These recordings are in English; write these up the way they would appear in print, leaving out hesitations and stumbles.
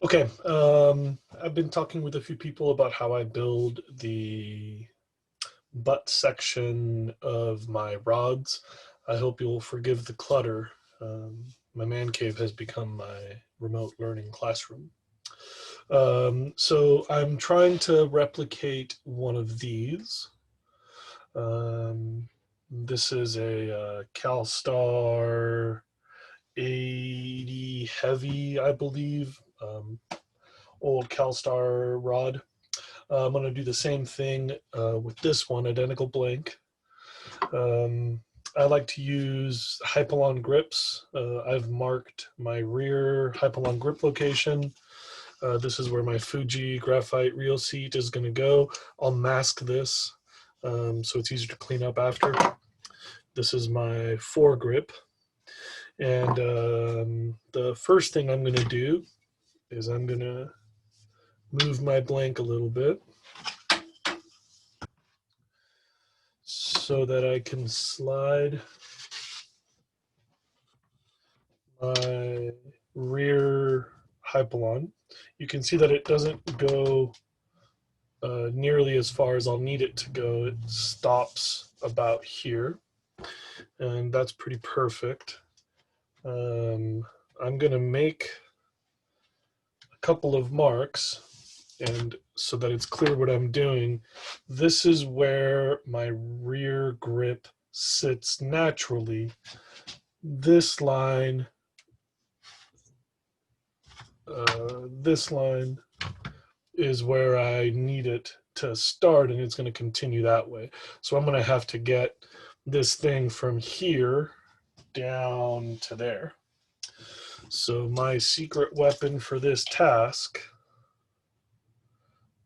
Okay, I've been talking with a few people about how I build the butt section of my rods. I hope you'll forgive the clutter. My man cave has become my remote learning classroom. So I'm trying to replicate one of these. Um, this is a CalStar 80 heavy, I believe, old CalStar rod. I'm going to do the same thing with this one, identical blank. Um, I like to use Hypalon grips. I've marked my rear Hypalon grip location. This is where my Fuji graphite reel seat is going to go. I'll mask this so it's easier to clean up after. This is my foregrip. And the first thing I'm going to do is I'm going to move my blank a little bit so that I can slide my rear Hypalon. You can see that it doesn't go nearly as far as I'll need it to go. It stops about here, and that's pretty perfect. I'm going to make a couple of marks, and so that it's clear what I'm doing. This is where my rear grip sits naturally. This line is where I need it to start, and it's going to continue that way. So I'm going to have to get this thing from here down to there. So my secret weapon for this task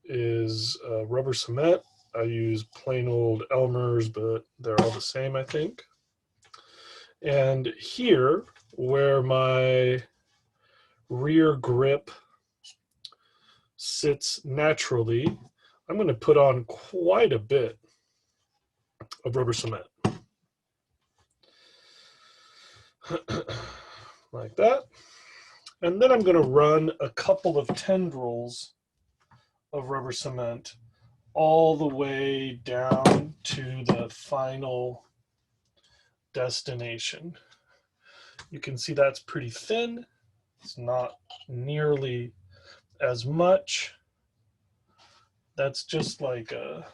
is rubber cement. I use plain old Elmer's, but they're all the same, I think. And here, where my rear grip sits naturally, I'm going to put on quite a bit of rubber cement. Like that. And then I'm going to run a couple of tendrils of rubber cement all the way down to the final destination. You can see that's pretty thin. It's not nearly as much. That's just like a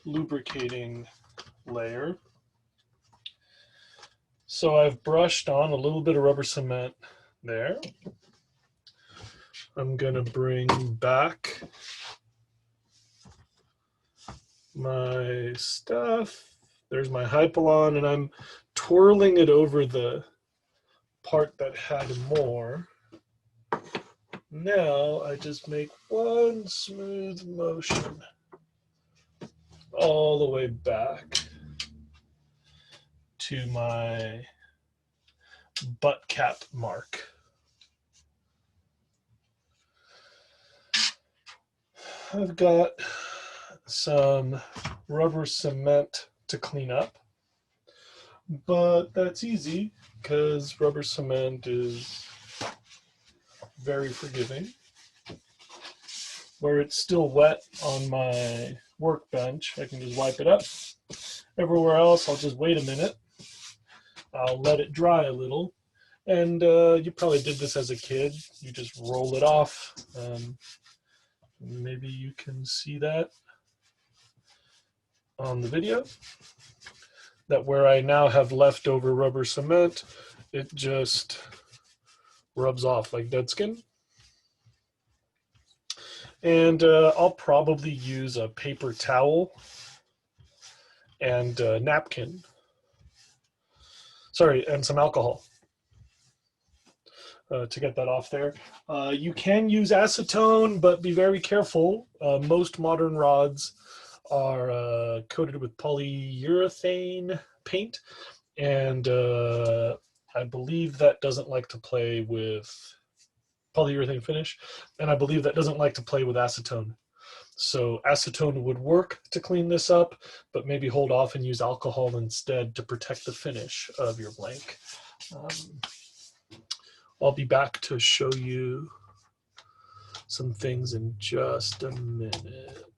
lubricating layer. So I've brushed on a little bit of rubber cement there. I'm going to bring back my stuff. There's my Hypalon, and I'm twirling it over the part that had more. Now I just make one smooth motion all the way back to my butt cap mark. I've got some rubber cement to clean up, but that's easy because rubber cement is very forgiving. Where it's still wet on my workbench, I can just wipe it up. Everywhere else, I'll just wait a minute. I'll let it dry a little. And you probably did this as a kid. You just roll it off. Maybe you can see that on the video. That where I now have leftover rubber cement, it just rubs off like dead skin. And I'll probably use a paper towel and a napkin. Sorry, and some alcohol to get that off there. You can use acetone, but be very careful. Most modern rods are coated with polyurethane paint, and I believe that doesn't like to play with polyurethane finish, and I believe that doesn't like to play with acetone. So acetone would work to clean this up, but maybe hold off and use alcohol instead to protect the finish of your blank. I'll be back to show you some things in just a minute.